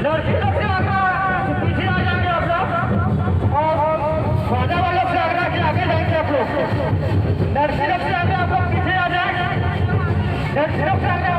Nursing से आगे पीछे आ जाएंगे आप लोग और ख्वाजा वालों से आगे जाएंगे आप लोग। नर्सिंग से आगे आप लोग पीछे आ जाए। नर्सिंग से आगे